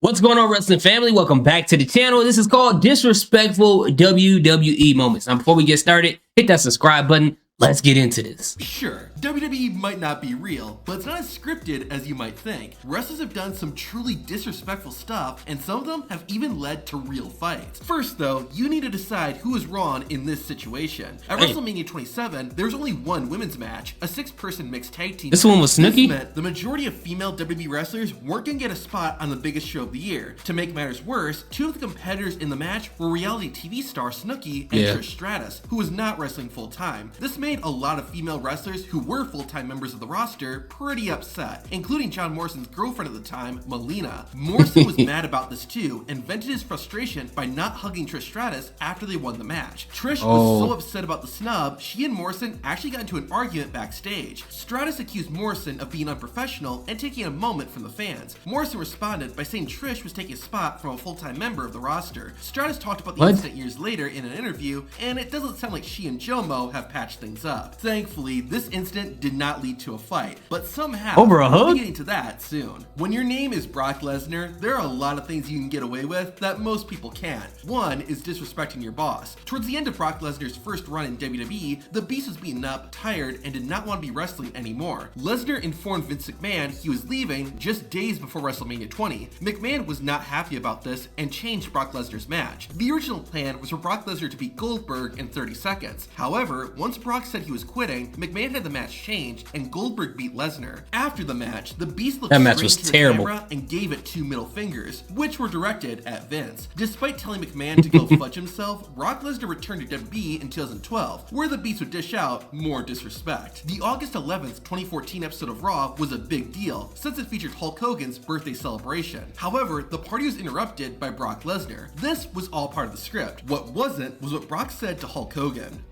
What's going on, wrestling family? Welcome back to the channel. This is called Disrespectful WWE Moments. Now, before we get started, hit that subscribe button. Let's get into this. Sure, WWE might not be real, but it's not as scripted as you might think. Wrestlers have done some truly disrespectful stuff, and some of them have even led to real fights. First though, you need to decide who is wrong in this situation. At WrestleMania 27, there was only one women's match, a 6-person mixed tag team. This one was Snooki? This meant the majority of female WWE wrestlers weren't gonna get a spot on the biggest show of the year. To make matters worse, two of the competitors in the match were reality TV star Snooki and Trish Stratus, who was not wrestling full-time. This made a lot of female wrestlers who were full-time members of the roster pretty upset, including John Morrison's girlfriend at the time, Melina. Morrison was mad about this too and vented his frustration by not hugging Trish Stratus after they won the match. Trish was so upset about the snub, she and Morrison actually got into an argument backstage. Stratus accused Morrison of being unprofessional and taking a moment from the fans. Morrison responded by saying Trish was taking a spot from a full-time member of the roster. Stratus talked about the incident years later in an interview, and it doesn't sound like she and Jomo have patched things up. Thankfully, this incident did not lead to a fight, but somehow over a hug? we'll be getting to that soon. When your name is Brock Lesnar, there are a lot of things you can get away with that most people can't. One is disrespecting your boss. Towards the end of Brock Lesnar's first run in WWE, the Beast was beaten up, tired, and did not want to be wrestling anymore. Lesnar informed Vince McMahon he was leaving just days before WrestleMania 20. McMahon was not happy about this and changed Brock Lesnar's match. The original plan was for Brock Lesnar to beat Goldberg in 30 seconds. However, once Brock said he was quitting, McMahon had the match changed and Goldberg beat Lesnar. After the match, the Beast looked straight into the camera and gave it 2 middle fingers, which were directed at Vince. Despite telling McMahon to go fudge himself, Brock Lesnar returned to WWE in 2012, where the Beast would dish out more disrespect. The August 11th, 2014 episode of Raw was a big deal, since it featured Hulk Hogan's birthday celebration. However, the party was interrupted by Brock Lesnar. This was all part of the script. What wasn't was what Brock said to Hulk Hogan.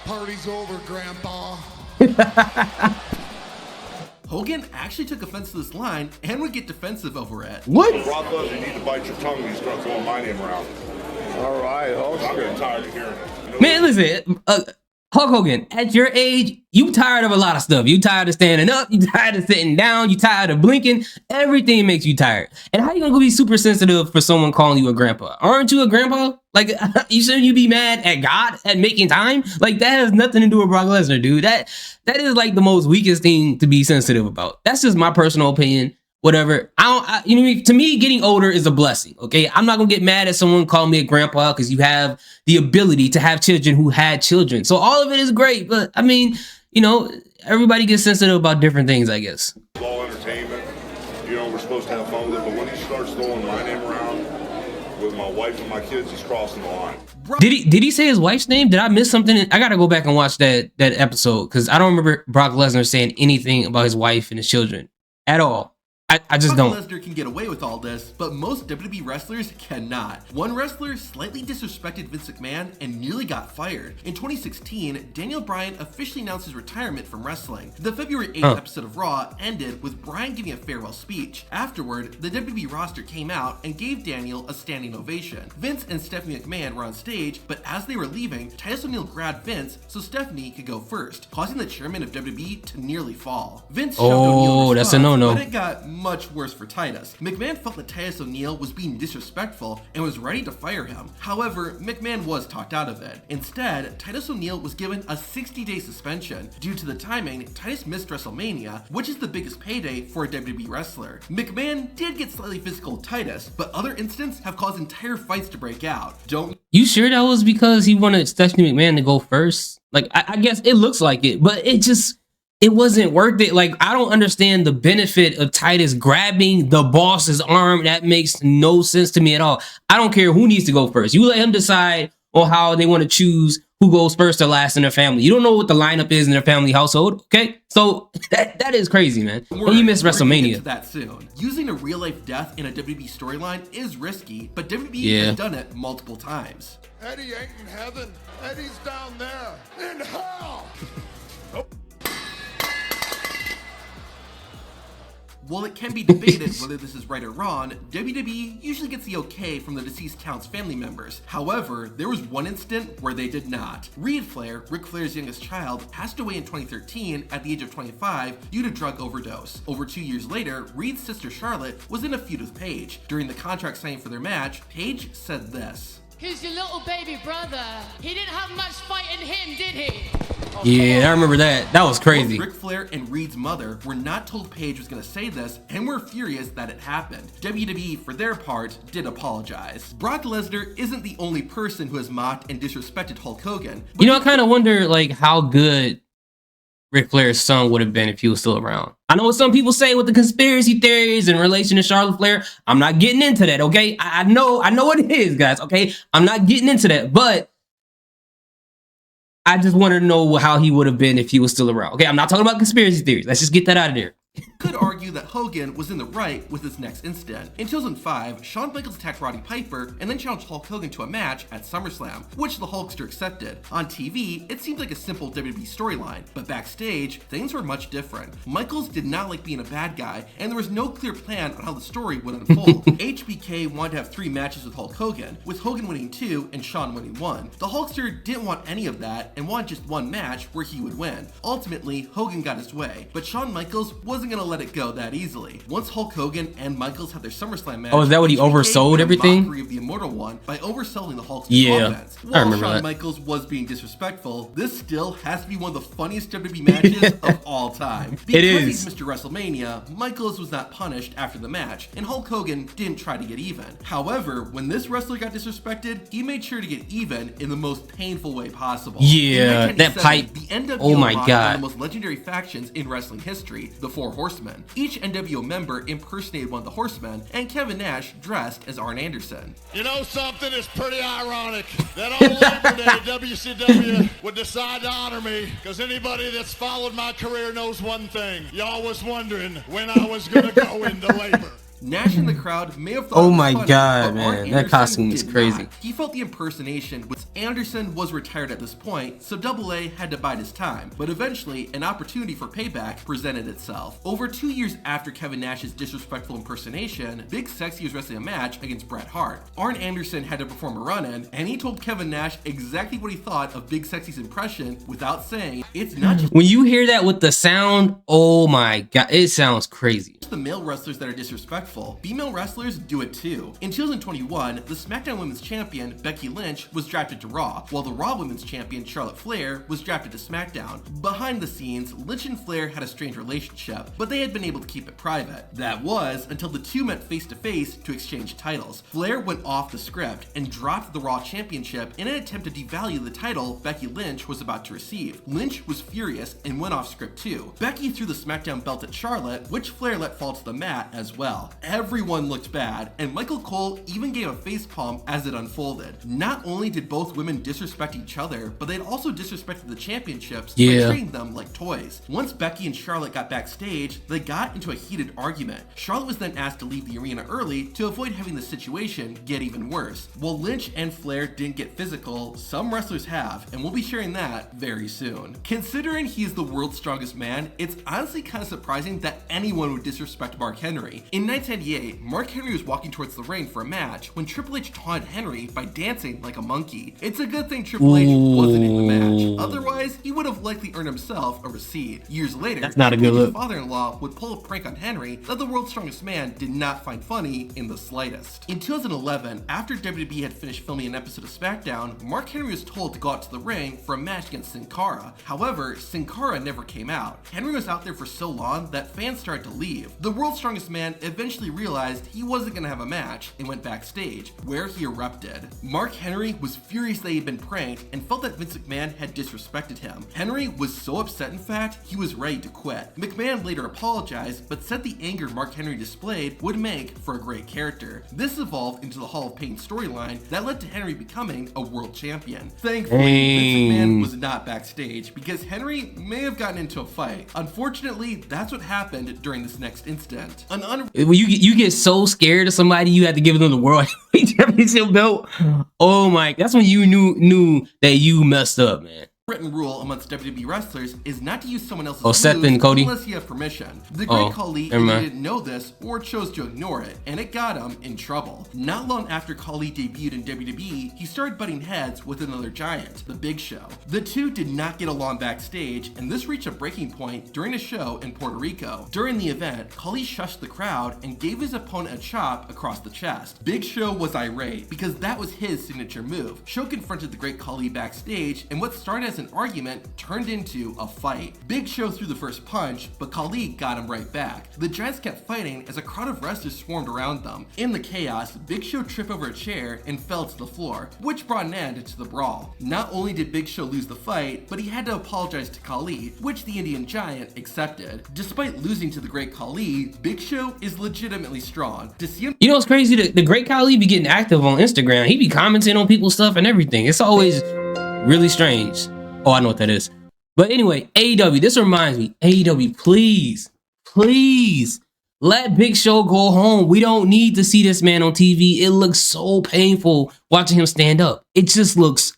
"Party's over, Grandpa." Hogan actually took offense to this line and would get defensive over it. What? Brock Lesnar, you need to bite your tongue when you start throwing my name around. All right, I'm getting tired of hearing it. You know, Man, listen, Hulk Hogan, at your age, you tired of a lot of stuff. You tired of standing up, you tired of sitting down, you tired of blinking. Everything makes you tired. And how you gonna be super sensitive for someone calling you a grandpa? Aren't you a grandpa? Like, shouldn't you be mad at God at making time? Like, that has nothing to do with Brock Lesnar, dude. That is like the most weakest thing to be sensitive about. That's just my personal opinion. Whatever. You know what I mean? To me, getting older is a blessing. Okay, I'm not gonna get mad at someone calling me a grandpa because you have the ability to have children who had children. So all of it is great, but I mean, you know, everybody gets sensitive about different things, I guess. it's all entertainment. You know, we're supposed to have fun with it, but when he starts throwing my name around with my wife and my kids, he's crossing the line. Did he say his wife's name? Did I miss something? I gotta go back and watch that episode because I don't remember Brock Lesnar saying anything about his wife and his children at all. I just don't. Lesnar can get away with all this, but most WWE wrestlers cannot. One wrestler slightly disrespected Vince McMahon and nearly got fired. In 2016, Daniel Bryan officially announced his retirement from wrestling. The February 8th episode of Raw ended with Bryan giving a farewell speech. Afterward, the WWE roster came out and gave Daniel a standing ovation. Vince and Stephanie McMahon were on stage, but as they were leaving, Titus O'Neal grabbed Vince so Stephanie could go first, causing the chairman of WWE to nearly fall. Vince shoved O'Neal in that's a no-no. but it got much worse for Titus. McMahon felt that Titus O'Neal was being disrespectful and was ready to fire him. However, McMahon was talked out of it. Instead, Titus O'Neal was given a 60-day suspension. Due to the timing, Titus missed WrestleMania, which is the biggest payday for a WWE wrestler. McMahon did get slightly physical with Titus, but other incidents have caused entire fights to break out. You sure that was because he wanted Stephanie McMahon to go first? Like, I guess it looks like it, but it wasn't worth it. Like, I don't understand the benefit of Titus grabbing the boss's arm. That makes no sense to me at all. I don't care who needs to go first. You let him decide on how they want to choose who goes first or last in their family. You don't know what the lineup is in their family household, okay? So that is crazy, man. And you missed WrestleMania. That soon. Using a real-life death in a WWE storyline is risky, but WWE has done it multiple times. Eddie ain't in heaven. Eddie's down there in hell. While it can be debated whether this is right or wrong, WWE usually gets the okay from the deceased talent's family members. However, there was one instant where they did not. Reed Flair, Ric Flair's youngest child, passed away in 2013 at the age of 25 due to drug overdose. Over 2 years later, Reed's sister Charlotte was in a feud with Paige. During the contract signing for their match, Paige said this. Who's your little baby brother? He didn't have much fight in him, did he? Yeah, I remember that. That was crazy. Both Ric Flair and Reed's mother were not told Paige was going to say this and were furious that it happened. WWE, for their part, did apologize. Brock Lesnar isn't the only person who has mocked and disrespected Hulk Hogan. You know, I kind of wonder, like, how good Ric Flair's son would have been if he was still around. I know what some people say with the conspiracy theories in relation to Charlotte Flair. I'm not getting into that, okay? I know what it is, guys, okay? I'm not getting into that, but I just want to know how he would have been if he was still around. Okay, I'm not talking about conspiracy theories. Let's just get that out of there. Could argue that Hogan was in the right with this next incident. In 2005, Shawn Michaels attacked Roddy Piper and then challenged Hulk Hogan to a match at SummerSlam, which the Hulkster accepted. On TV, it seemed like a simple WWE storyline, but backstage, things were much different. Michaels did not like being a bad guy, and there was no clear plan on how the story would unfold. HBK wanted to have 3 matches with Hulk Hogan, with Hogan winning 2 and Shawn winning 1. The Hulkster didn't want any of that and wanted just 1 match where he would win. Ultimately, Hogan got his way, but Shawn Michaels wasn't going to let it go that easily. Once Hulk Hogan and Michaels had their SummerSlam match, oh, is that what he oversold everything? Of the Immortal One by overselling the Hulk's offense. I While remember Shawn that. Michaels was being disrespectful, this still has to be one of the funniest WWE matches of all time. Because It is. he's Mr. WrestleMania, Michaels was not punished after the match, and Hulk Hogan didn't try to get even. However, when this wrestler got disrespected, he made sure to get even in the most painful way possible. Yeah, In that 1997, pipe. The NWO Oh my locked God. one of the most legendary factions in wrestling history, the Four Horsemen. Each NWO member impersonated one of the horsemen, and Kevin Nash dressed as Arn Anderson. You know something? It's pretty ironic that on Labor Day, WCW would decide to honor me, because anybody that's followed my career knows one thing. Y'all was wondering when I was going to go into labor. Nash in the crowd may have thought Oh it was my funny, God, but Arn man, that Anderson costume is did crazy. not. He felt the impersonation, but Anderson was retired at this point, so AA had to bide his time. But eventually, an opportunity for payback presented itself. Over 2 years after Kevin Nash's disrespectful impersonation, Big Sexy was wrestling a match against Bret Hart. Arn Anderson had to perform a run-in, and he told Kevin Nash exactly what he thought of Big Sexy's impression without saying, "It's not just When you hear that with the sound, oh my God, it sounds crazy. the male wrestlers that are disrespectful. Female wrestlers do it too. In 2021, the SmackDown Women's Champion, Becky Lynch, was drafted to Raw, while the Raw Women's Champion, Charlotte Flair, was drafted to SmackDown. Behind the scenes, Lynch and Flair had a strained relationship, but they had been able to keep it private. That was until the two met face to face to exchange titles. Flair went off the script and dropped the Raw Championship in an attempt to devalue the title Becky Lynch was about to receive. Lynch was furious and went off script too. Becky threw the SmackDown belt at Charlotte, which Flair let fall to the mat as well. Everyone looked bad, and Michael Cole even gave a facepalm as it unfolded. Not only did both women disrespect each other, but they'd also disrespected the championships by treating them like toys. Once Becky and Charlotte got backstage, they got into a heated argument. Charlotte was then asked to leave the arena early to avoid having the situation get even worse. While Lynch and Flair didn't get physical, some wrestlers have, and we'll be sharing that very soon. Considering he's the world's strongest man, it's honestly kind of surprising that anyone would disrespect Mark Henry. In 1998, Mark Henry was walking towards the ring for a match when Triple H taunted Henry by dancing like a monkey. It's a good thing Triple H wasn't in the match. Otherwise, he would have likely earned himself a receipt. Years later, That's not a good Triple H's look. father-in-law would pull a prank on Henry that the world's strongest man did not find funny in the slightest. In 2011, after WWE had finished filming an episode of SmackDown, Mark Henry was told to go out to the ring for a match against Sin Cara. However, Sin Cara never came out. Henry was out there for so long that fans started to leave. The world's strongest man eventually realized he wasn't going to have a match and went backstage, where he erupted. Mark Henry was furious that he had been pranked and felt that Vince McMahon had disrespected him. Henry was so upset, in fact, he was ready to quit. McMahon later apologized, but said the anger Mark Henry displayed would make for a great character. This evolved into the Hall of Pain storyline that led to Henry becoming a world champion. Thankfully, Vince McMahon was not backstage because Henry may have gotten into a fight. Unfortunately, that's what happened during this next incident. When you get so scared of somebody, you have to give them the world championship belt. Oh my! That's when you knew that you messed up, man. Written rule amongst WWE wrestlers is not to use someone else's Seth moves and Cody? unless you have permission. The Great Khali never mind. didn't know this or chose to ignore it, and it got him in trouble. Not long after Khali debuted in WWE, he started butting heads with another giant, The Big Show. The two did not get along backstage, and this reached a breaking point during a show in Puerto Rico. During the event, Khali shushed the crowd and gave his opponent a chop across the chest. Big Show was irate because that was his signature move. Show confronted the Great Khali backstage, and what started as an argument turned into a fight. Big Show threw the first punch, but Khali got him right back. The Giants kept fighting as a crowd of wrestlers swarmed around them. In the chaos, Big Show tripped over a chair and fell to the floor, which brought an end to the brawl. Not only did Big Show lose the fight, but he had to apologize to Khali, which the Indian Giant accepted. Despite losing to the Great Khali, Big Show is legitimately strong. To see him, You know what's crazy? The Great Khali be getting active on Instagram. He be commenting on people's stuff and everything. It's always really strange. Oh, I know what that is. But anyway, AEW, this reminds me, AEW, please, please let Big Show go home. We don't need to see this man on TV. It looks so painful watching him stand up. It just looks,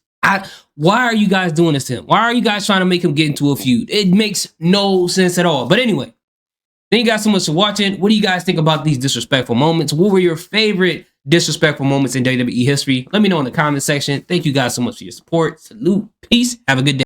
why are you guys doing this to him? Why are you guys trying to make him get into a feud? It makes no sense at all. But anyway, thank you guys so much for watching. What do you guys think about these disrespectful moments? What were your favorite disrespectful moments in WWE history? Let me know in the comment section. Thank you guys so much for your support. Salute. Peace. Have a good day.